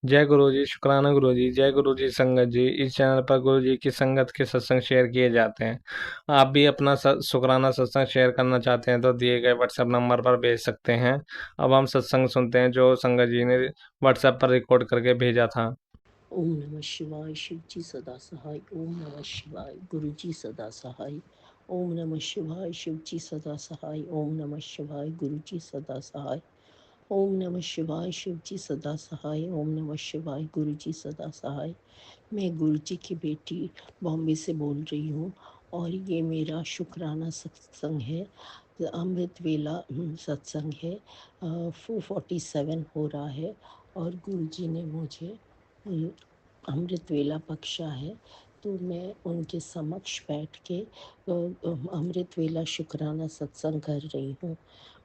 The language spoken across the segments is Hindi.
जय गुरु जी, शुक्राना गुरु जी। जय गुरु जी संगत जी। इस चैनल पर गुरु जी की संगत के सत्संग शेयर किए जाते हैं। आप भी अपना शुक्राना सत्संग शेयर करना चाहते हैं तो दिए गए व्हाट्सएप नंबर पर भेज सकते हैं। अब हम सत्संग सुनते हैं जो संगत जी ने व्हाट्सएप पर रिकॉर्ड करके भेजा था। ओम नमः शिवाय शिव जी सदा सहाय। ओम नमः शिवाय गुरु जी सदा सहाय। ओम नमः शिवाय शिव जी सदा सहाय। ओम नमः शिवाय गुरु जी सदा सहाय। ओम नमः शिवाय शिव जी सदा सहाय। ओम नमः शिवाय गुरु जी सदा सहाय। मैं गुरु जी की बेटी बॉम्बे से बोल रही हूँ और ये मेरा शुक्राना सत्संग है। अमृत वेला सत्संग है। 447 हो रहा है और गुरु जी ने मुझे अमृत वेला बख्शा है। तो मैं उनके समक्ष बैठ के अमृत वेला शुक्राना सत्संग कर रही हूँ।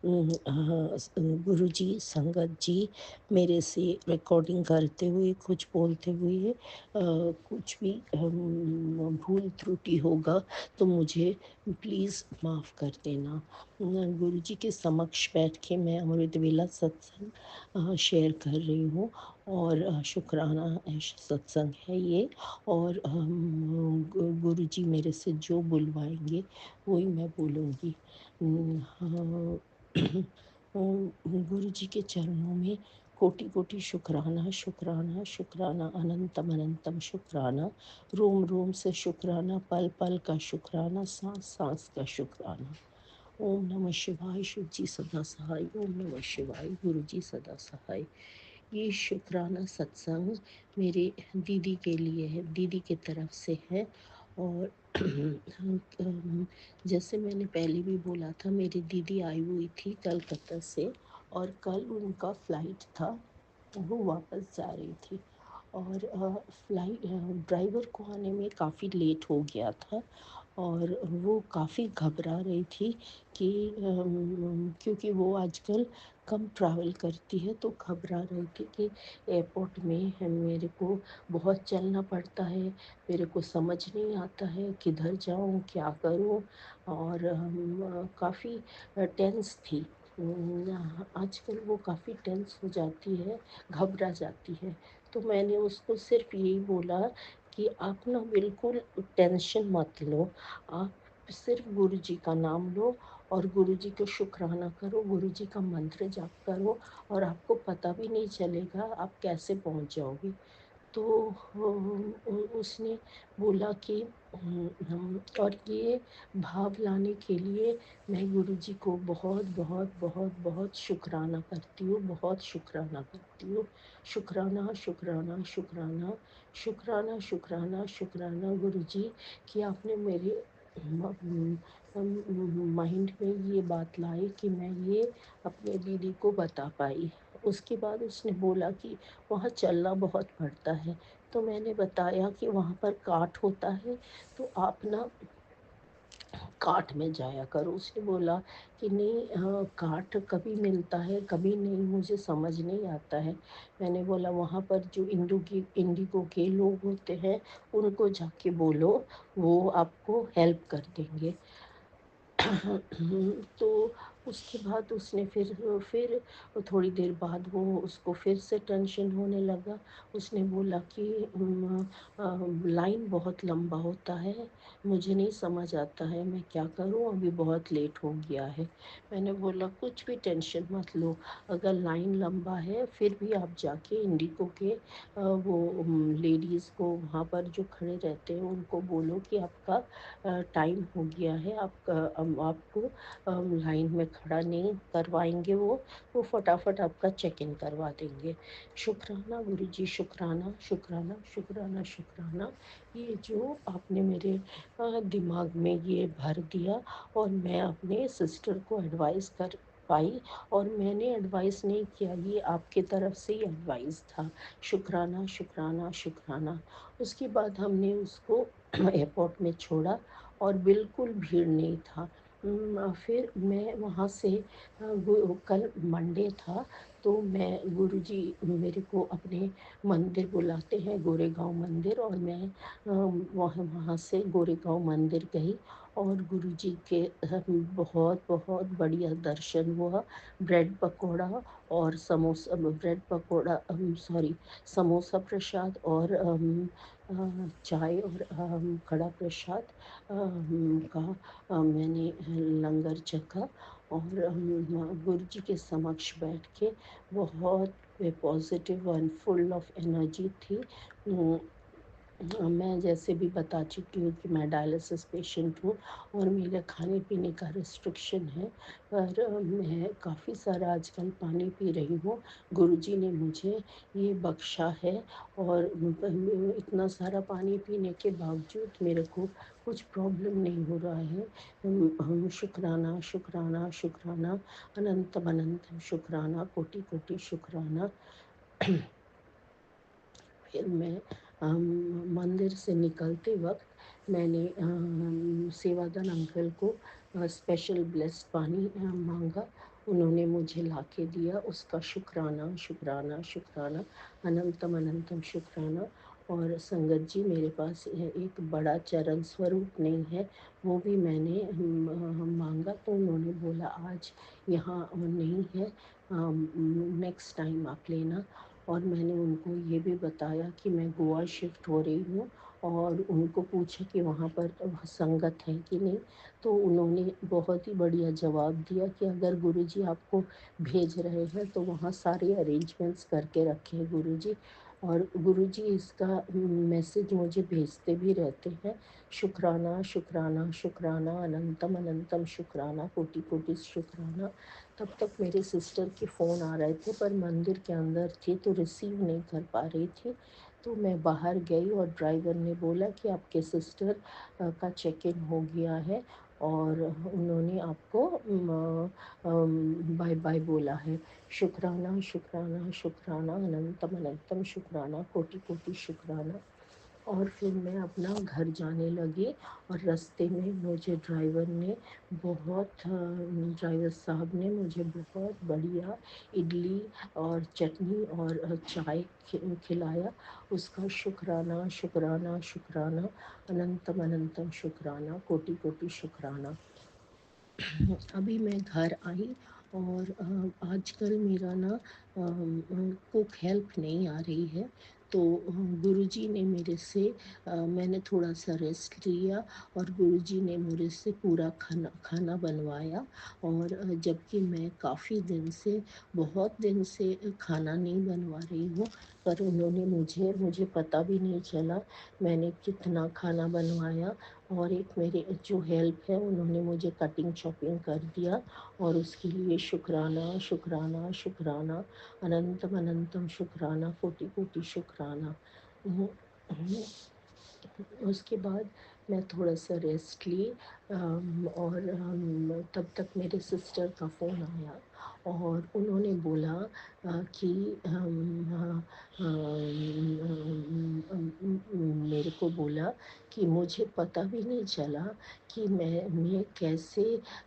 गुरु जी संगत जी मेरे से रिकॉर्डिंग करते हुए कुछ बोलते हुए कुछ भी भूल त्रुटि होगा तो मुझे प्लीज़ माफ़ कर देना। गुरु जी के समक्ष बैठ के मैं अमृत वेला सत्संग शेयर कर रही हूँ और शुक्राना सत्संग है ये। और गुरु जी मेरे से जो बुलवाएंगे वही मैं बोलूँगी। हाँ, गुरु जी के चरणों में कोटि कोटि शुक्राना शुक्राना शुक्राना अनंतम अनंतम शुक्राना। रोम रोम से शुक्राना, पल पल का शुक्राना, सांस सांस का शुक्राना। ओम नमः शिवाय शिव जी सदा सहाय। ओम नमः शिवाय गुरु जी सदा सहाय। ये शुक्राना सत्संग मेरे दीदी के लिए है, दीदी की तरफ से है। और जैसे मैंने पहले भी बोला था, मेरी दीदी आई हुई थी कलकत्ता से और कल उनका फ्लाइट था, वो वापस जा रही थी। और फ्लाइट ड्राइवर को आने में काफ़ी लेट हो गया था और वो काफ़ी घबरा रही थी कि क्योंकि वो आजकल कम ट्रैवल करती है तो घबरा रही थी कि एयरपोर्ट में मेरे को बहुत चलना पड़ता है, मेरे को समझ नहीं आता है किधर जाऊँ क्या करूँ। और काफ़ी टेंस थी। आजकल वो काफ़ी टेंस हो जाती है, घबरा जाती है। तो मैंने उसको सिर्फ यही बोला कि आप ना बिल्कुल टेंशन मत लो, आप सिर्फ गुरु जी का नाम लो और गुरु जी को शुक्राना करो, गुरु जी का मंत्र जाप करो और आपको पता भी नहीं चलेगा आप कैसे पहुंच जाओगे। तो उसने बोला कि और ये भाव लाने के लिए मैं गुरु जी को बहुत बहुत बहुत बहुत शुक्राना करती हूँ, बहुत शुक्राना करती हूँ। शुक्राना शुक्राना शुक्राना शुक्राना शुक्राना शुक्राना गुरु जी कि आपने मेरे माइंड में ये बात लाई कि मैं ये अपने दीदी को बता पाई। उसके बाद उसने बोला कि वहाँ चलना बहुत पड़ता है। तो मैंने बताया कि वहाँ पर काट होता है तो आप ना काठ में जाया करो। उसने बोला कि नहीं, काठ कभी मिलता है कभी नहीं, मुझे समझ नहीं आता है। मैंने बोला वहाँ पर जो इंडिगो के लोग होते हैं उनको जाके बोलो, वो आपको हेल्प कर देंगे। तो उसके बाद उसने फिर थोड़ी देर बाद वो उसको फिर से टेंशन होने लगा। उसने बोला कि लाइन बहुत लंबा होता है, मुझे नहीं समझ आता है मैं क्या करूं, अभी बहुत लेट हो गया है। मैंने बोला कुछ भी टेंशन मत लो, अगर लाइन लंबा है फिर भी आप जाके इंडिको के वो लेडीज़ को वहाँ पर जो खड़े रहते हैं उनको बोलो कि आपका टाइम हो गया है, आपको लाइन में खड़ा नहीं करवाएंगे, वो फटाफट आपका चेक इन करवा देंगे। शुक्राना गुरु जी, शुक्राना शुक्राना शुक्राना शुक्राना। ये जो आपने मेरे दिमाग में ये भर दिया और मैं अपने सिस्टर को एडवाइस कर पाई और मैंने एडवाइस नहीं किया, ये आपके तरफ से ही एडवाइस था। शुक्राना शुक्राना शुक्राना। उसके बाद हमने उसको एयरपोर्ट में छोड़ा और बिल्कुल भीड़ नहीं था। फिर मैं वहाँ से कल मंडे था तो मैं गुरुजी मेरे को अपने मंदिर बुलाते हैं, गोरेगांव मंदिर, और मैं वहाँ वहाँ से गोरेगांव मंदिर गई और गुरुजी के बहुत बहुत बढ़िया दर्शन हुआ। ब्रेड पकौड़ा और समोसा, ब्रेड पकौड़ा, सॉरी, समोसा प्रसाद और चाय और कड़ा प्रसाद का मैंने लंगर चखा। और गुरुजी के समक्ष बैठ के बहुत positive and full of energy थी। मैं जैसे भी बता चुकी हूँ कि मैं डायलिसिस पेशेंट हूँ और मेरे खाने पीने का रिस्ट्रिक्शन है, पर मैं काफ़ी सारा आजकल पानी पी रही हूँ। गुरुजी ने मुझे ये बख्शा है और इतना सारा पानी पीने के बावजूद मेरे को कुछ प्रॉब्लम नहीं हो रहा है। शुक्राना शुक्राना शुक्राना, अनंतम अनंतम शुक्राना, कोटि कोटि शुक्राना। फिर मैं मंदिर से निकलते वक्त मैंने सेवादान अंकल को स्पेशल ब्लेस्ड पानी मांगा। उन्होंने मुझे ला के दिया, उसका शुक्राना शुक्राना शुक्राना, अनंतम अनंतम शुक्राना। और संगत जी, मेरे पास एक बड़ा चरण स्वरूप नहीं है, वो भी मैंने मांगा, तो उन्होंने बोला आज यहाँ नहीं है, नेक्स्ट टाइम आप लेना। और मैंने उनको ये भी बताया कि मैं गोवा शिफ्ट हो रही हूँ और उनको पूछा कि वहाँ पर संगत है कि नहीं, तो उन्होंने बहुत ही बढ़िया जवाब दिया कि अगर गुरुजी आपको भेज रहे हैं तो वहाँ सारे अरेंजमेंट्स करके रखे हैं गुरुजी। और गुरुजी इसका मैसेज मुझे भेजते भी रहते हैं। शुक्राना शुक्राना शुक्राना, अनंतम अनंतम शुक्राना, कोटि कोटि शुक्राना। तब तक मेरे सिस्टर के फ़ोन आ रहे थे, पर मंदिर के अंदर थी तो रिसीव नहीं कर पा रही थी। तो मैं बाहर गई और ड्राइवर ने बोला कि आपके सिस्टर का चेक इन हो गया है और उन्होंने आपको बाय बाय बोला है। शुक्राना शुक्राना शुक्राना, अनंतम अनंतम शुक्राना, कोटि कोटि शुक्राना। और फिर मैं अपना घर जाने लगी और रास्ते में मुझे ड्राइवर साहब ने मुझे बहुत बढ़िया इडली और चटनी और चाय खिलाया। उसका शुक्राना शुक्राना शुक्राना, अनंतम अनंतम शुक्राना, कोटि कोटि शुक्राना। अभी मैं घर आई और आजकल मेरा ना कुक हेल्प नहीं आ रही है, तो गुरुजी ने मेरे से मैंने थोड़ा सा रेस्ट लिया और गुरुजी ने मेरे से पूरा खाना खाना बनवाया। और जबकि मैं काफ़ी दिन से, बहुत दिन से खाना नहीं बनवा रही हूँ, पर उन्होंने मुझे पता भी नहीं चला मैंने कितना खाना बनवाया। और एक मेरे जो हेल्प है, उन्होंने मुझे कटिंग शॉपिंग कर दिया और उसके लिए शुक्राना शुक्राना शुक्राना, अनंतम अनंतम शुक्राना, कोटि कोटि शुक्राना। उसके बाद मैं थोड़ा सा रेस्ट ली। और तब तक मेरे सिस्टर का फ़ोन आया और उन्होंने बोला कि मेरे को बोला कि मुझे पता भी नहीं चला कि मैं कैसे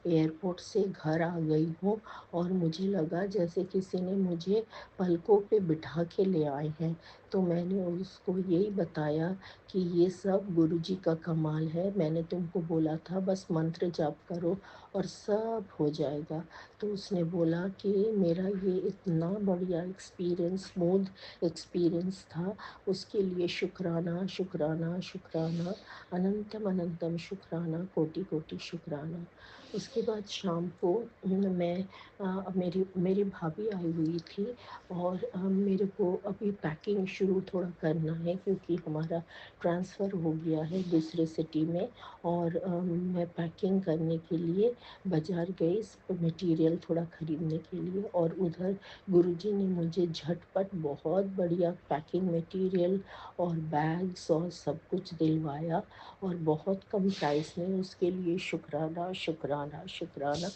एयरपोर्ट से घर आ गई हूँ, और मुझे लगा जैसे किसी ने मुझे पलकों पे बिठा के ले आए हैं। तो मैंने उसको यही बताया कि ये सब गुरुजी का कमाल है, मैंने तुमको बोला था बस मंत्र जाप करो और सब हो जाएगा। तो उसने बोला कि मेरा ये इतना बढ़िया एक्सपीरियंस, स्मूथ एक्सपीरियंस था, उसके लिए शुक्राना शुक्राना शुक्राना, अनंतम अनंतम शुक्राना, कोटि कोटि शुक्राना। उसके बाद शाम को मैं मेरी मेरी भाभी आई हुई थी और मेरे को अभी पैकिंग शुरू थोड़ा करना है क्योंकि हमारा ट्रांसफ़र हो गया है दूसरे सिटी में। और मैं पैकिंग करने के लिए बाज़ार गई मटेरियल थोड़ा ख़रीदने के लिए, और उधर गुरुजी ने मुझे झटपट बहुत बढ़िया पैकिंग मटेरियल और बैग्स और सब कुछ दिलवाया और बहुत कम प्राइस में। उसके लिए शुक्राना शुक्राना शुक्राना,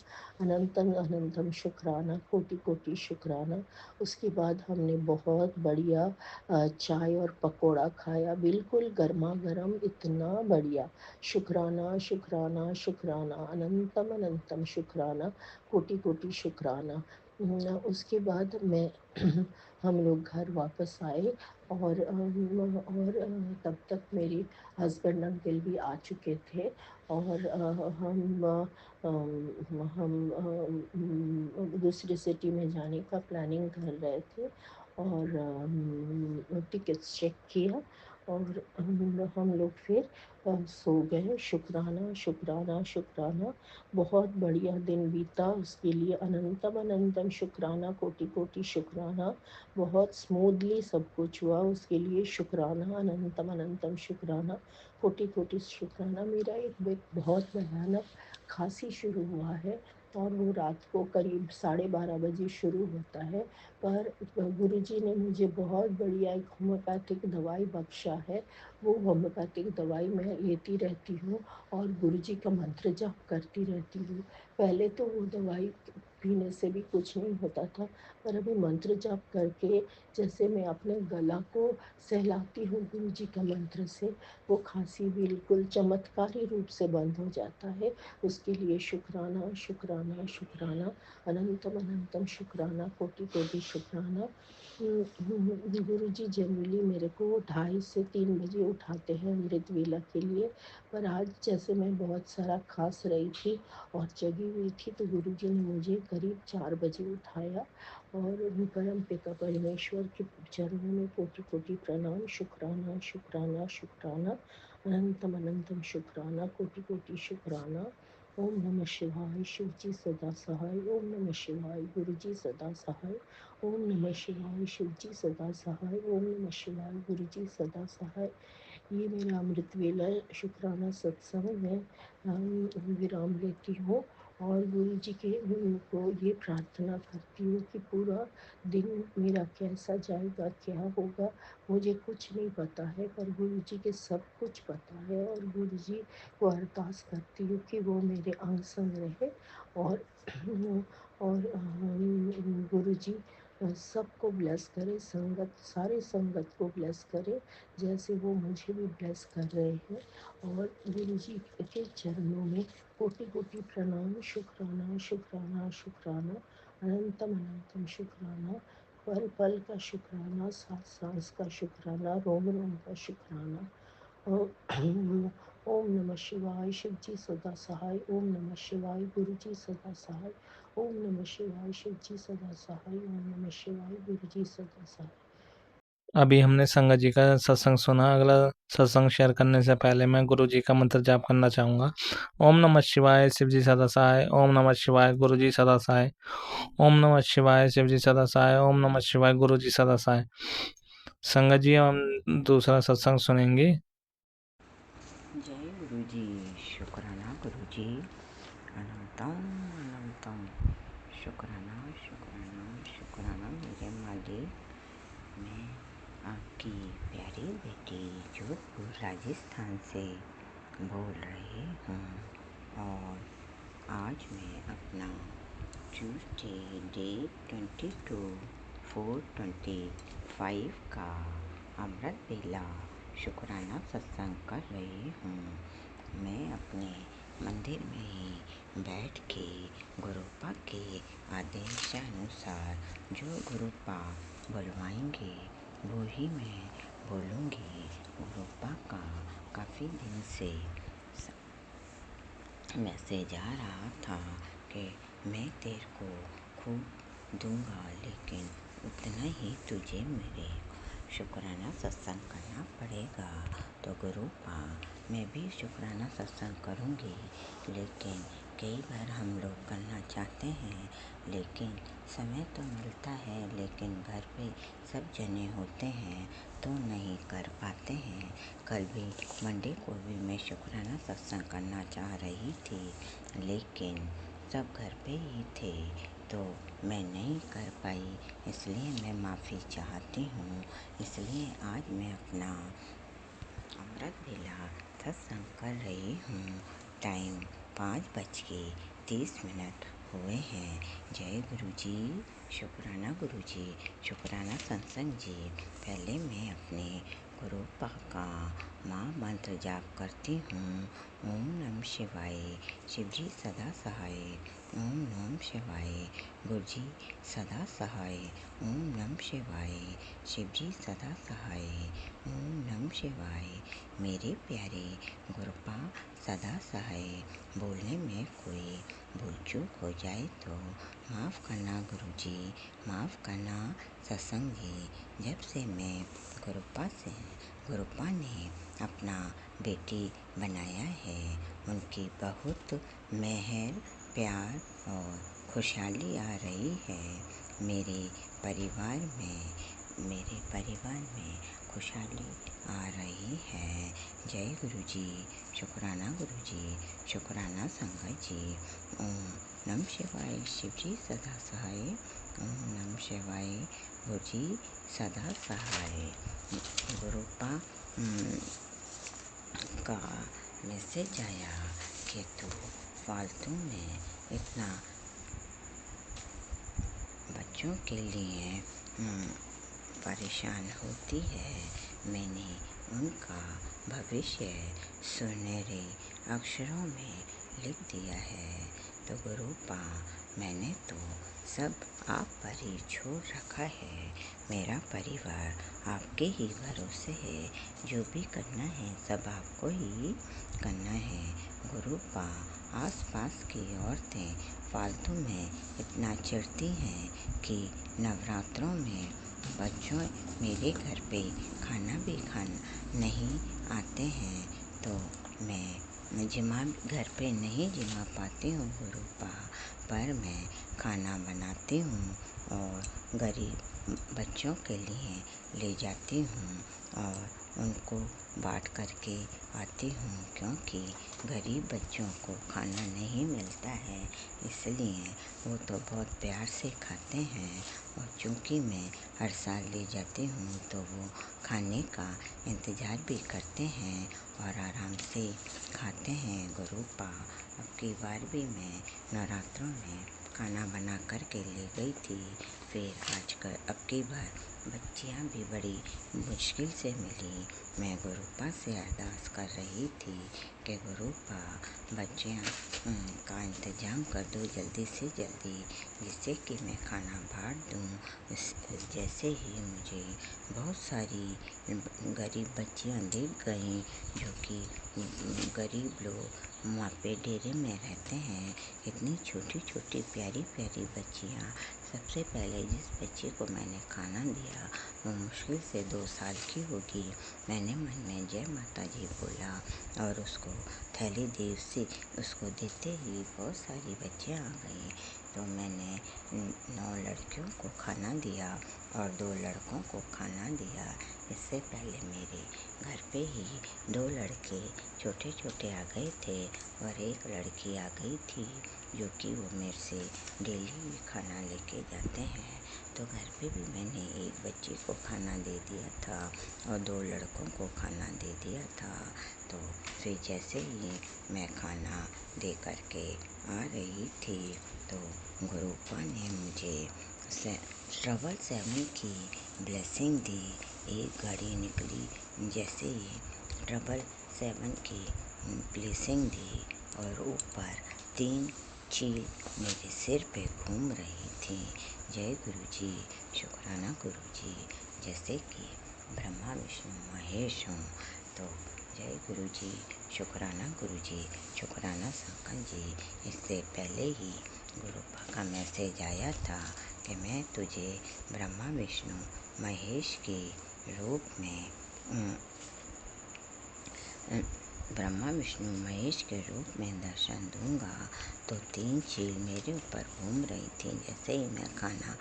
अनंतम अनंतम शुक्राना, कोटि कोटि शुक्राना। उसके बाद हमने बहुत बढ़िया चाय और पकौड़ा खाया, बिल्कुल गर्मा गर्म, इतना बढ़िया। शुक्राना शुक्राना शुक्राना, अनंतम अनंतम शुक्राना, कोटि कोटि शुक्राना। उसके बाद मैं हम लोग घर वापस आए और तब तक मेरे हस्बैंड अंकल भी आ चुके थे और हम दूसरी सिटी में जाने का प्लानिंग कर रहे थे और टिकट्स चेक किया और हम लोग फिर सो गए। शुक्राना शुक्राना शुक्राना, बहुत बढ़िया दिन बीता, उसके लिए अनंतम अनंतम शुक्राना, कोटि कोटि शुक्राना। बहुत स्मूथली सब कुछ हुआ, उसके लिए शुक्राना, अनंतम अनंतम शुक्राना, कोटि कोटि शुक्राना। मेरा एक बहुत भयानक खांसी शुरू हुआ है और वो रात को करीब 12:30 बजे शुरू होता है, पर गुरुजी ने मुझे बहुत बढ़िया एक होम्योपैथिक दवाई बख्शा है। वो होम्योपैथिक दवाई मैं लेती रहती हूँ और गुरुजी का मंत्र जाप करती रहती हूँ। पहले तो वो दवाई पीने से भी कुछ नहीं होता था, पर अभी मंत्र जाप करके जैसे मैं अपने गला को सहलाती हूँ गुरुजी का मंत्र से, वो खांसी बिल्कुल चमत्कारी रूप से बंद हो जाता है। उसके लिए शुक्राना शुक्राना शुक्राना, अनंतम अनंतम शुक्राना, कोटि कोटि शुक्राना। गुरुजी जनरली मेरे को 2:30 से 3 बजे उठाते हैं अमृत वेला के लिए, पर आज जैसे मैं बहुत सारा खांस रही थी और जगी हुई थी तो गुरुजी ने मुझे करीब 4 बजे उठाया और परम पिता परमेश्वर के चरणों में कोटि कोटि प्रणाम, शुक्राना शुक्राना शुक्राना, अनंतम अनंतम शुक्राना, कोटि कोटि शुक्राना। ओम नमः शिवाय, शिव जी सदा सहाय। ओम नमः शिवाय, गुरु जी सदा सहाय। ओम नमः शिवाय, शिव जी सदा सहाय। ओम नमः शिवाय, गुरु जी सदा सहाय। ये मेरा अमृत वेला शुक्राना सत्संग में विराम लेती हूँ और गुरु जी के को ये प्रार्थना करती हूँ कि पूरा दिन मेरा कैसा जाएगा, क्या होगा, मुझे कुछ नहीं पता है, पर गुरु जी के सब कुछ पता है और गुरु जी को अरदास करती हूँ कि वो मेरे अंग संग रहे और गुरु जी सबको ब्लेस करे, संगत सारे संगत को ब्लेस करे जैसे वो मुझे भी ब्लेस कर रहे हैं। और गुरु जी के चरणों में कोटि कोटि प्रणाम, शुक्राना शुक्राना शुक्राना, अनंतम अनंतम शुक्राना, पल पल का शुक्राना, सांस सांस का शुक्राना, रोम रोम का शुक्राना। ओम नमः शिवाय, शिव जी सदा सहाय। ओम नमः शिवाय, गुरु जी सदा सहाय। ओम नमः शिवाय, शिव जी सदा सहाय। ओम नमः शिवाय, गुरु जी सदा सहाय। अभी हमने संगत जी का सत्संग सुना। अगला सत्संग शेयर करने से पहले मैं गुरु जी का मंत्र जाप करना चाहूँगा। ओम नमः शिवाय, शिव जी सदा सहाय। ओम नमः शिवाय, गुरु जी सदा सहाय। ओम नमः शिवाय, शिव जी सदा सहाय। ओम नमः शिवाय, गुरु जी सदा सहाय। संगत जी, हम दूसरा सत्संग सुनेंगे। जय गुरु जी, शुक्राना गुरु जी, अनंतम अनंतम शुक्राना शुक्राना शुक्राना मेरे मालिक। मैं आपकी प्यारी बेटी जोधपुर राजस्थान से बोल रही हूँ और आज मैं अपना ट्यूसडे डेट 22/4/25 का अमृत बेला शुक्राना सत्संग कर रही हूँ। मैं अपने मंदिर में ही बैठ के गुरुपा के आदेशानुसार जो गुरुपा बुलवाएंगे वो ही मैं बोलूँगी। गुरुपा का काफ़ी दिन से मैसेज आ रहा था कि मैं तेरे को खूब दूंगा, लेकिन उतना ही तुझे मेरे शुक्राना सत्संग करना पड़ेगा। तो गुरुपा मैं भी शुक्राना सत्संग करूँगी, लेकिन कई बार हम लोग करना चाहते हैं लेकिन समय तो मिलता है, लेकिन घर पे सब जने होते हैं तो नहीं कर पाते हैं। कल भी मंडे को भी मैं शुक्राना सत्संग करना चाह रही थी, लेकिन सब घर पे ही थे तो मैं नहीं कर पाई, इसलिए मैं माफ़ी चाहती हूँ। इसलिए आज मैं अपना अमृत बेला सत्संग कर रही हूँ। टाइम 5:30 हुए हैं। जय गुरु जी, शुक्राना गुरु जी, शुक्राना सत्संग जी। पहले मैं अपने गुरुपा का माँ मंत्र जाप करती हूँ। ओम नमः शिवाय, शिवजी सदा सहाय। ओम नमः शिवाय, गुरुजी सदा सहाय। ओम नमः शिवाय, शिवजी सदा सहाय। ओम नमः शिवाय, मेरे प्यारे गुरुपा सदा सहाय। बोलने में कोई भूल चूक हो जाए तो माफ़ करना गुरुजी, माफ़ करना सत्संगी। जब से मैं गुरुपा ने अपना बेटी बनाया है, उनकी बहुत मेहर, प्यार और खुशहाली आ रही है। मेरे परिवार में खुशहाली आ रही है। जय गुरुजी, शुक्राना गुरुजी, शुक्राना संगत जी। ओम नमः शिवाय, शिवजी सदा सहाय। ओम नमः शिवाय, गुरुजी सदा सहाय। गुरुपा का मैसेज आया कि तू फालतू में इतना बच्चों के लिए परेशान होती है। मैंने उनका भविष्य सुनहरे अक्षरों में लिख दिया है। तो गुरुपा, मैंने तो सब आप पर ही छोड़ रखा है। मेरा परिवार आपके ही भरोसे है। जो भी करना है सब आपको ही करना है। गुरुपा, आसपास की औरतें फालतू में इतना चिढ़ती हैं कि नवरात्रों में बच्चों मेरे घर पे खाना भी नहीं आते हैं, तो मैं घर पे नहीं जिमा पाती हूँ गुरुपा, पर मैं खाना बनाती हूँ और गरीब बच्चों के लिए ले जाती हूँ और उनको बांट करके आती हूँ, क्योंकि गरीब बच्चों को खाना नहीं मिलता है, इसलिए वो तो बहुत प्यार से खाते हैं। और चूँकि मैं हर साल ले जाती हूँ तो वो खाने का इंतज़ार भी करते हैं और आराम से खाते हैं गुरुपा। अब की बार भी मैं नवरात्रों में खाना बना कर के ले गई थी। फिर अब की बार बच्चियाँ भी बड़ी मुश्किल से मिली। मैं गुरुपा से अरदास कर रही थी कि गुरुपा, बच्चियाँ का इंतज़ाम कर दो जल्दी से जल्दी, जिससे कि मैं खाना बाँट दूँ। जैसे ही मुझे बहुत सारी गरीब बच्चियाँ दिख गईं, जो कि गरीब लोग वहाँ पे डेरे में रहते हैं, इतनी छोटी छोटी प्यारी प्यारी बच्चियाँ। सबसे पहले जिस बच्ची को मैंने खाना दिया वो मुश्किल से 2 साल की होगी। मैंने मन में जय माता जी बोला और उसको थैली दी। उसको देते ही बहुत सारी बच्चियाँ आ गई। तो मैंने 9 लड़कियों को खाना दिया और 2 लड़कों को खाना दिया। इससे पहले मेरे घर पे ही 2 लड़के छोटे छोटे आ गए थे और एक लड़की आ गई थी, जो कि वो मेरे से डेली खाना लेके जाते हैं। तो घर पे भी मैंने एक बच्ची को खाना दे दिया था और 2 लड़कों को खाना दे दिया था। तो फिर जैसे ही मैं खाना दे करके आ रही थी तो गुरुपा ने मुझे 777 की ब्लेसिंग दी। एक घड़ी निकली, जैसे ही 777 की ब्लेसिंग दी और ऊपर 3 चील मेरे सिर पे घूम रही थी। जय गुरुजी, शुक्राना गुरुजी। जैसे कि ब्रह्मा विष्णु महेश हूँ, तो जय गुरुजी, शुक्राना गुरुजी, शुक्राना शंकर जी। इससे पहले ही गुरुपा का मैसेज आया था कि मैं तुझे ब्रह्मा विष्णु महेश के रूप में दर्शन दूंगा। तो 3 चील मेरे ऊपर घूम रही थी। जैसे ही मैं खाना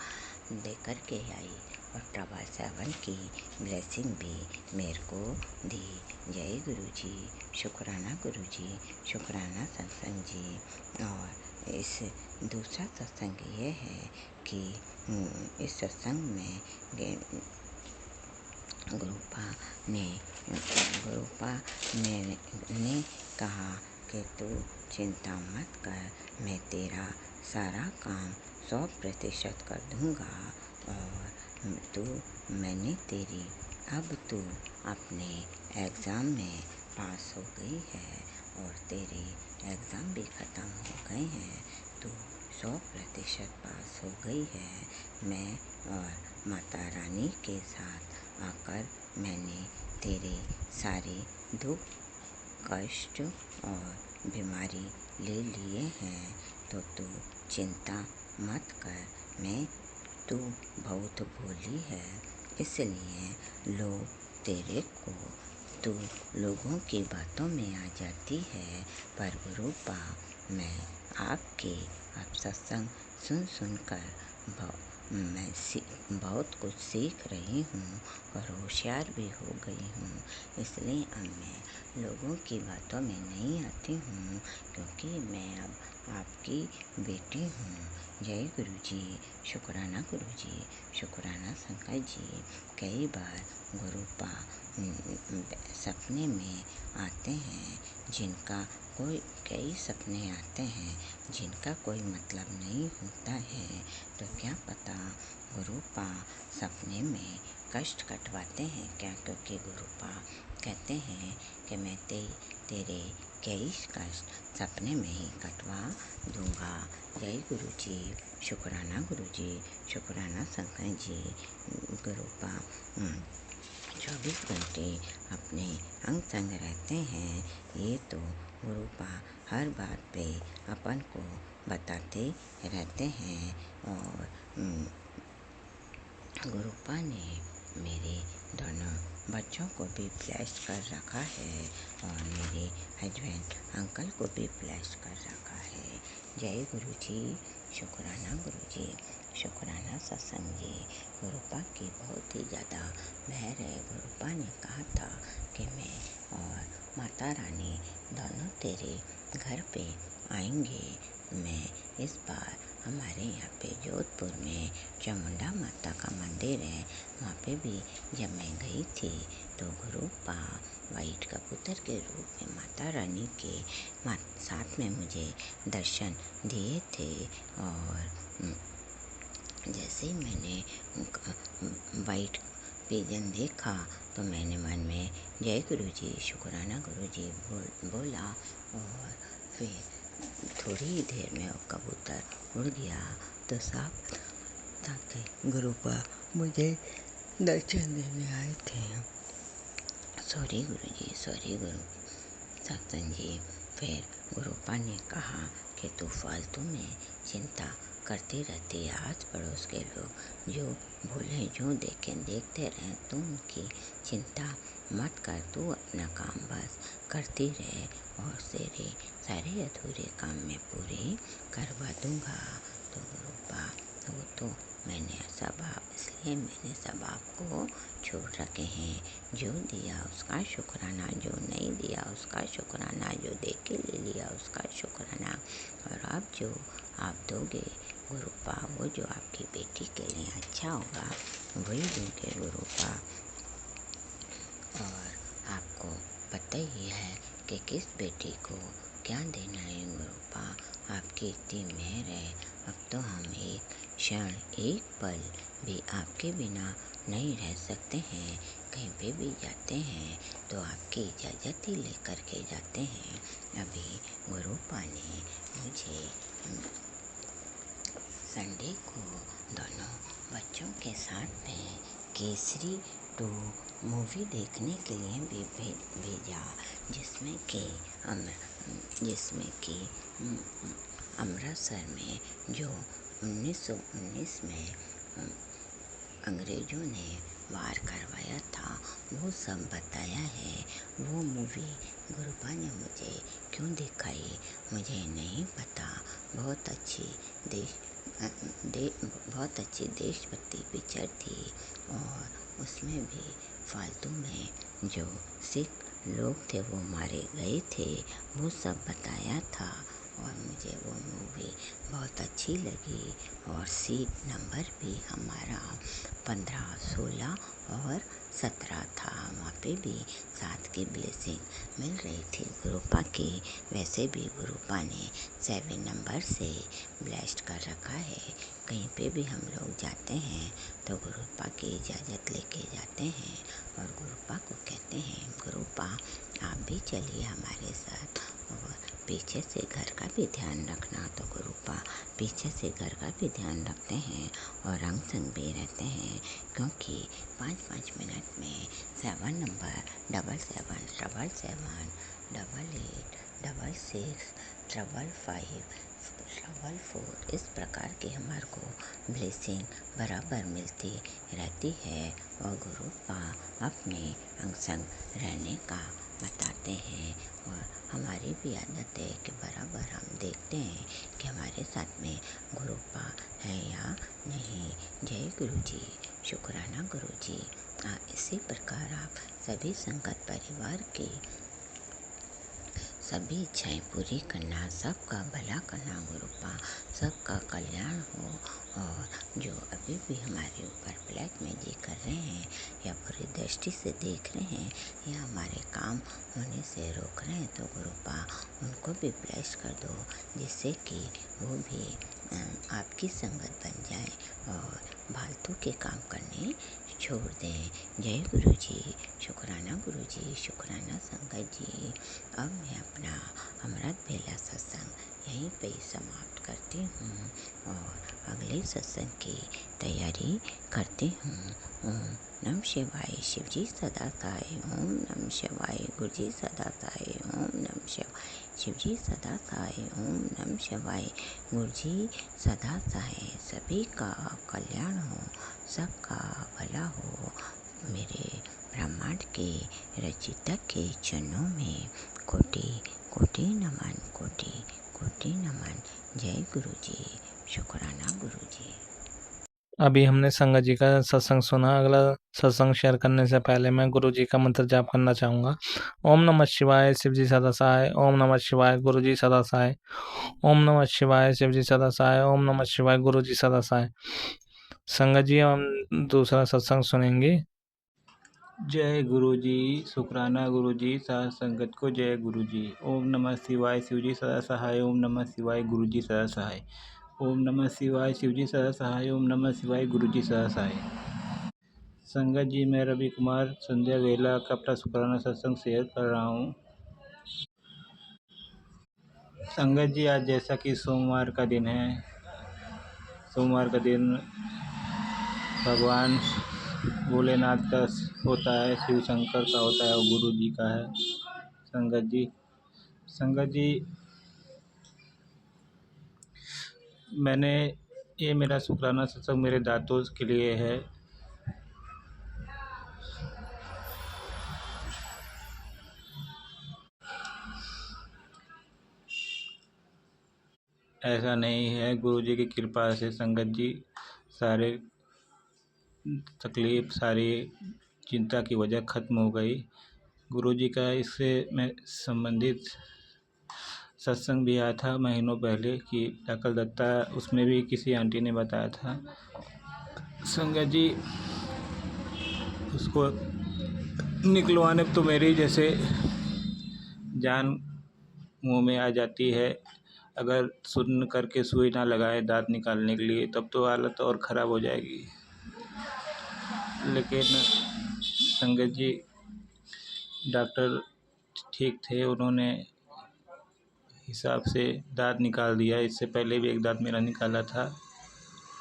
दे कर के आई और 777 की ब्लेसिंग भी मेरे को दी। जय गुरुजी, शुक्राना गुरुजी, शुक्राना सत्संग जी। और इस दूसरा सत्संग ये है कि इस सत्संग में गुरुपा ने कहा कि तू चिंता मत कर, मैं तेरा सारा काम 100% कर दूंगा और मैंने तेरी अब तू अपने एग्ज़ाम में पास हो गई है और तेरे एग्ज़ाम भी ख़त्म हो गए हैं। तू 100% पास हो गई है। मैं और माता रानी के साथ आकर मैंने तेरे सारे दुख, कष्ट और बीमारी ले लिए हैं, तो तू चिंता मत कर। तू बहुत भोली है, इसलिए तू लोगों की बातों में आ जाती है। पर गुरुपा, मैं आपके अब सत्संग सुन कर मैं बहुत कुछ सीख रही हूँ और होशियार भी हो गई हूँ। इसलिए अब मैं लोगों की बातों में नहीं आती हूँ, क्योंकि मैं अब आपकी बेटी हूँ। जय गुरु जी, शुक्राना गुरु जी, शुक्राना शंकर जी। कई बार गुरुपा सपने में आते हैं, कई सपने आते हैं जिनका कोई मतलब नहीं होता है। तो क्या पता गुरुपा सपने में कष्ट कटवाते हैं क्या? क्योंकि गुरुपा कहते हैं कि मैं तेरे कई कष्ट सपने में ही कटवा दूंगा। जय गुरु जी, शुक्राना गुरु जी, शुक्राना शंकर जी। गुरुपा 24 घंटे अपने अंग संग रहते हैं। ये तो गुरुपा हर बात पे अपन को बताते रहते हैं। और गुरुपा ने मेरे दोनों बच्चों को भी ब्लेस्ड कर रखा है और मेरे हस्बैंड अंकल को भी ब्लेस्ड कर रखा है। जय गुरु जी, शुक्राना गुरु जी, शुक्राना सत्संग जी। गुरुपा की बहुत ही ज़्यादा मेहर है। गुरुपा ने कहा था कि मैं और माता रानी दोनों तेरे घर पे आएंगे। मैं इस बार हमारे यहाँ पे जोधपुर में चामुंडा माता का मंदिर है, वहाँ पे भी जब मैं गई थी तो गुरुपा वाइट कबूतर के रूप में माता रानी के साथ में मुझे दर्शन दिए थे। और जैसे ही मैंने वाइट पिजन देखा तो मैंने मन में जय गुरु जी, शुक्राना गुरु जी बोला और फिर थोड़ी ही देर में वो कबूतर उड़ गया। तो साफ था कि गुरुपा मुझे दर्शन देने आए थे। सॉरी गुरु जी, सॉरी गुरु सत्संग जी। फिर गुरुपा ने कहा कि तू फालतू में चिंता करती रहती है। आस पड़ोस के लोग जो बोले, जो देखें, देखते रहें, तू उनकी चिंता मत कर। तू अपना काम बस करती रहे और तेरे सारे अधूरे काम मैं पूरे करवा दूंगा। तो गुरुपा वो तो इसलिए मैंने सब आपको छोड़ रखे हैं। जो दिया उसका शुक्राना, जो नहीं दिया उसका शुक्राना, जो दे के ले लिया उसका शुक्राना। और अब जो आप दोगे गुरुपा, वो जो आपकी बेटी के लिए अच्छा होगा वही दोगे गुरुपा। और आपको पता ही है कि किस बेटी को क्या देना है गुरुपा। आपकी इतनी मेहर है, अब तो हम एक क्षण, एक पल भी आपके बिना नहीं रह सकते हैं। कहीं पे भी जाते हैं तो आपकी इजाज़त ही लेकर के जाते हैं। अभी गुरुपा ने मुझे संडे को दोनों बच्चों के साथ में केसरी 2 मूवी देखने के लिए भी भेजा, जिसमें कि अमृतसर में जो 1919 में अंग्रेज़ों ने वार करवाया था वो सब बताया है। वो मूवी गुरुपा ने मुझे क्यों दिखाई मुझे नहीं पता। बहुत अच्छी देशभक्ति पिक्चर थी और उसमें भी फालतू में जो सिख लोग थे वो मारे गए थे, वो सब बताया था। और मुझे वो मूवी बहुत अच्छी लगी और सीट नंबर भी हमारा 15, 16 और 17 था। पे भी साथ की ब्लेसिंग मिल रही थी गुरुपा की। वैसे भी गुरुपा ने 7 नंबर से ब्लेस्ड कर रखा है। कहीं पे भी हम लोग जाते हैं तो गुरुपा की इजाज़त लेके जाते हैं और गुरुपा को कहते हैं, गुरुपा आप भी चलिए हमारे साथ और पीछे से घर का भी ध्यान रखना। तो गुरुपा पीछे से घर का भी ध्यान रखते हैं और अंग संग भी रहते हैं, क्योंकि 5-5 मिनट में 7 नंबर 7788886655 इस प्रकार की हमारे को ब्लेसिंग बराबर मिलती रहती है और गुरुपा अपने अंग संग रहने का बताते हैं। और हमारी भी आदत है कि बराबर हम देखते हैं कि हमारे साथ में गुरुपा है या नहीं। जय गुरु जी, शुक्राना गुरु जी। इसी प्रकार आप सभी संगत परिवार की सभी इच्छाएं पूरी करना, सबका भला करना गुरुपा, सबका कल्याण हो। और जो अभी भी हमारे ऊपर ब्लैक मैजिक कर रहे हैं या बुरी दृष्टि से देख रहे हैं या हमारे काम होने से रोक रहे हैं, तो गुरुपा उनको भी ब्लेस कर दो, जिससे कि वो भी आपकी संगत बन जाए और फालतू के काम करने छोड़ दें। जय गुरु जी, शुक्राना गुरु जी, शुक्राना संगत जी। अब मैं अपना अमृत बेला सत्संग यहीं पे समाप्त करती हूँ और अगले सत्संग की तैयारी करती हूँ। ओम नमः शिवाय, शिव जी सदा सहाय। ओम नमः शिवाय, गुरु जी सदा सहाय। ओम नमः शिवाय, शिव जी सदा सहाय। ओम नमः शिवाय, गुरु जी सदा सहाय। सभी का कल्याण हो, सबका भला हो। मेरे ब्रह्मांड के रचितक के चरणों में कोटि कोटि नमन, कोटि कोटि नमन। जय गुरु जी, शुक्राना गुरु जी। अभी हमने संगत जी का सत्संग सुना। अगला सत्संग शेयर करने से पहले मैं गुरु जी का मंत्र जाप करना चाहूँगा। ओम नमः शिवाय, शिव जी सदा सहाय। ओम नमः शिवाय, गुरु जी सदा सहाय। ओम नमः शिवाय, शिव जी सदा सहाय। ओम नमः शिवाय, गुरु जी सदा सहाय। संगत जी हम दूसरा सत्संग सुनेंगे। जय गुरु जी, शुक्राना गुरु जी, साथ संगत को जय गुरु जी। ओम नमः शिवाय, शिव जी सदा सहाय। ओम नमः शिवाय, गुरु जी सदा सहाय। ओम नमः शिवाय, शिव जी सदा सहाय। ओम नमः शिवाय, गुरु जी सदा सहाय। संगत जी, मैं रवि कुमार संध्या वेला का अपना शुक्राना सत्संग शेयर कर रहा हूँ। संगत जी, आज जैसा कि सोमवार का दिन है, सोमवार का दिन भगवान भोलेनाथ का होता है, शिव शंकर का होता है और गुरु जी का है। संगत जी, मैंने ये मेरा शुक्राना सत्संग मेरे दातों के लिए है। ऐसा नहीं है, गुरु जी की कृपा से संगत जी सारे तकलीफ, सारी चिंता की वजह ख़त्म हो गई। गुरु जी का इससे मैं संबंधित सत्संग भी आया था महीनों पहले कि डाकल दत्ता, उसमें भी किसी आंटी ने बताया था। संगत जी, उसको निकलवाने तो मेरी जैसे जान मुंह में आ जाती है। अगर सुन करके सुई ना लगाए दांत निकालने के लिए, तब तो हालत और ख़राब हो जाएगी। लेकिन संगत जी, डॉक्टर ठीक थे, उन्होंने हिसाब से दांत निकाल दिया। इससे पहले भी एक दांत मेरा निकाला था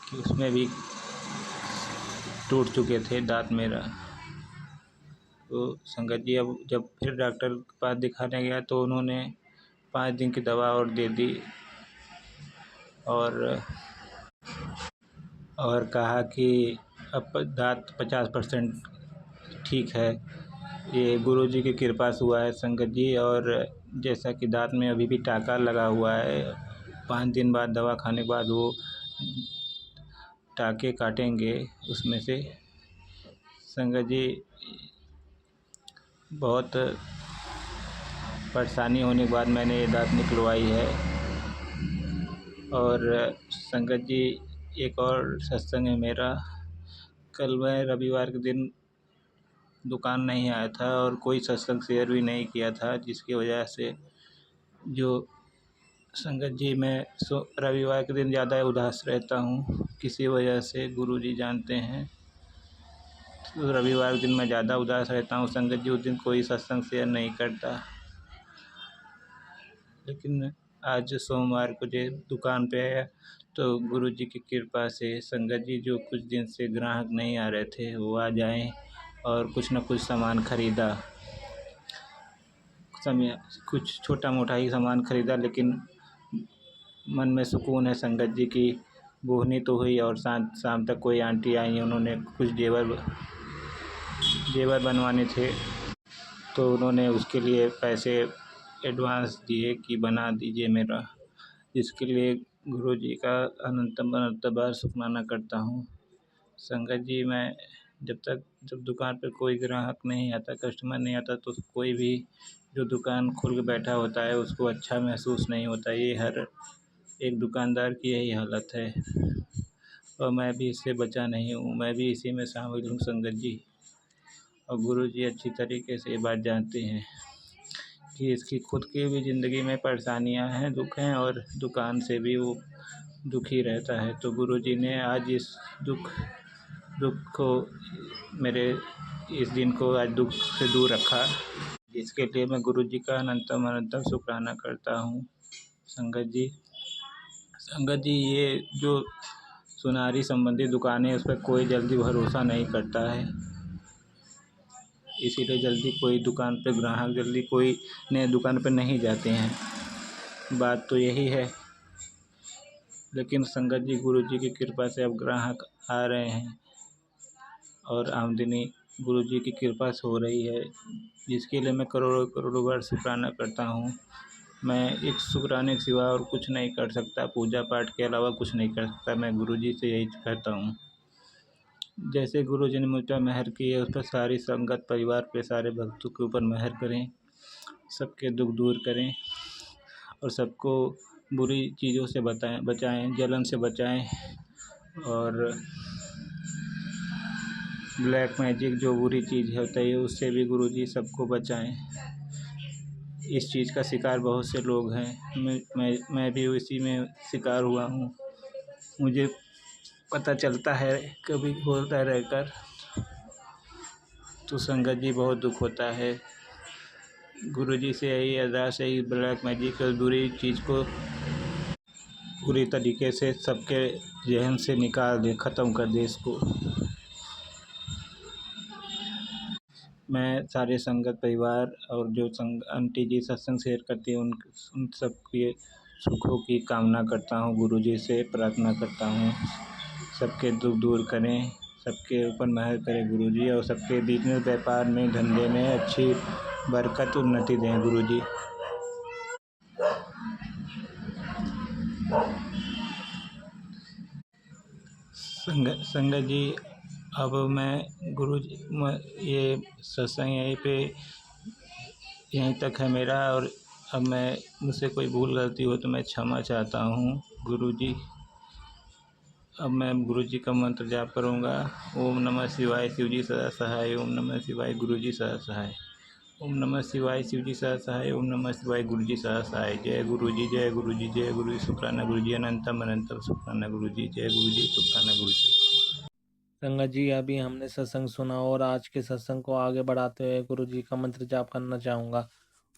कि उसमें भी टूट चुके थे दांत मेरा। तो संगत जी, अब जब फिर डॉक्टर के पास दिखाने गया तो उन्होंने 5 दिन की दवा और दे दी और कहा कि अब दांत 50% ठीक है। ये गुरु जी की कृपा से हुआ है संगत जी। और जैसा कि दांत में अभी भी टाका लगा हुआ है, 5 दिन बाद दवा खाने के बाद वो टाके काटेंगे उसमें से। संगत जी, बहुत परेशानी होने के बाद मैंने ये दांत निकलवाई है। और संगत जी, एक और सत्संग है मेरा। कल मैं रविवार के दिन दुकान नहीं आया था और कोई सत्संग शेयर भी नहीं किया था, जिसकी वजह से जो संगत जी मैं रविवार के दिन ज़्यादा उदास रहता हूँ। किसी वजह से गुरुजी जानते हैं, तो रविवार के दिन मैं ज़्यादा उदास रहता हूँ। संगत जी उस दिन कोई सत्संग शेयर नहीं करता। लेकिन आज सोमवार को जो दुकान पे आया तो गुरुजी की कृपा से संगत जी जो कुछ दिन से ग्राहक नहीं आ रहे थे वो आ जाए और कुछ न कुछ सामान खरीदा। समय कुछ छोटा मोटा ही सामान खरीदा, लेकिन मन में सुकून है। संगत जी की बोहनी तो हुई और शाम तक कोई आंटी आई, उन्होंने कुछ जेवर बनवाने थे तो उन्होंने उसके लिए पैसे एडवांस दिए कि बना दीजिए मेरा। इसके लिए गुरुजी का अनंतम अनंत बार शुक्राना करता हूँ। संगत जी मैं जब दुकान पर कोई ग्राहक नहीं आता, कस्टमर नहीं आता, तो कोई भी जो दुकान खोल के बैठा होता है उसको अच्छा महसूस नहीं होता। ये हर एक दुकानदार की यही हालत है और मैं भी इससे बचा नहीं हूँ, मैं भी इसी में शामिल हूँ संगत जी। और गुरुजी अच्छी तरीके से ये बात जानते हैं कि इसकी खुद की भी ज़िंदगी में परेशानियां हैं, दुख हैं, और दुकान से भी वो दुखी रहता है। तो गुरुजी ने आज इस दुख को मेरे इस दिन को आज दुख से दूर रखा, जिसके लिए मैं गुरुजी का अनंतम अनंतम शुक्राना करता हूँ। संगत जी ये जो सुनारी संबंधी दुकानें हैं उस पर कोई जल्दी भरोसा नहीं करता है, इसीलिए जल्दी कोई दुकान पे ग्राहक जल्दी कोई नए दुकान पे नहीं जाते हैं। बात तो यही है। लेकिन संगत जी गुरुजी की कृपा से अब ग्राहक आ रहे हैं और आमदनी गुरुजी की कृपा से हो रही है, जिसके लिए मैं करोड़ों करोड़ों बार शुक्राना करता हूँ। मैं एक शुक्राने के सिवा और कुछ नहीं कर सकता, पूजा पाठ के अलावा कुछ नहीं कर सकता। मैं गुरुजी से यही कहता हूँ, जैसे गुरुजी ने मुझ पर मेहर की है उस पर सारी संगत परिवार पे सारे भक्तों के ऊपर मेहर करें, सबके दुख दूर करें और सबको बुरी चीज़ों से बचाएं, जलन से बचाएं और ब्लैक मैजिक जो बुरी चीज़ होता है उससे भी गुरुजी सबको बचाएं। इस चीज़ का शिकार बहुत से लोग हैं, मैं भी इसी में शिकार हुआ हूँ। मुझे पता चलता है कभी होता रहकर, तो संगत जी बहुत दुख होता है। गुरुजी से यही अरदास है, ब्लैक मैजिक और बुरी चीज़ को पूरी तरीके से सबके जहन से निकाल दे, ख़त्म कर दे इसको। मैं सारे संगत परिवार और जो आंटी जी सत्संग शेयर करती हैं उन सब के सुखों की कामना करता हूँ। गुरुजी से प्रार्थना करता हूँ सबके दुख दूर करें, सबके ऊपर मेहर करें गुरुजी, और सबके बिजनेस व्यापार में धंधे में अच्छी बरकत उन्नति दें गुरुजी। संगत जी अब मैं गुरुजी ये सत्संग यहीं तक है मेरा, और अब मैं मुझसे कोई भूल गलती हो तो मैं क्षमा चाहता हूँ गुरुजी। अब मैं गुरुजी का मंत्र जाप करूँगा। ओम नमः शिवाय शिवजी सदा सहाय, ओम नमः शिवाय गुरुजी सदा सहाय, ओम नमः शिवाय शिवजी सदा सहाय, ओम नमः शिवाय गुरुजी सदा सहाय। जय गुरुजी जय गुरुजी जय गुरुजी शुक्राना गुरुजी, अनंतम अनंतम शुक्राना गुरुजी, जय गुरुजी शुक्राना गुरुजी। संगत जी अभी हमने सत्संग सुना और आज के सत्संग को आगे बढ़ाते हुए गुरु जी का मंत्र जाप करना चाहूँगा।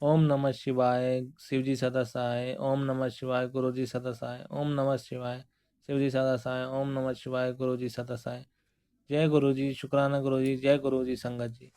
ओम नमः शिवाय शिवजी सदा सहाय, ओम नमः शिवाय गुरु जी सदा सहाय, ओम नमः शिवाय शिवजी सदा सहाय, ओम नमः शिवाय गुरु जी सदा सहाय। जय गुरु जी, शुक्राना गुरु जी, जय गुरु जी संगत जी।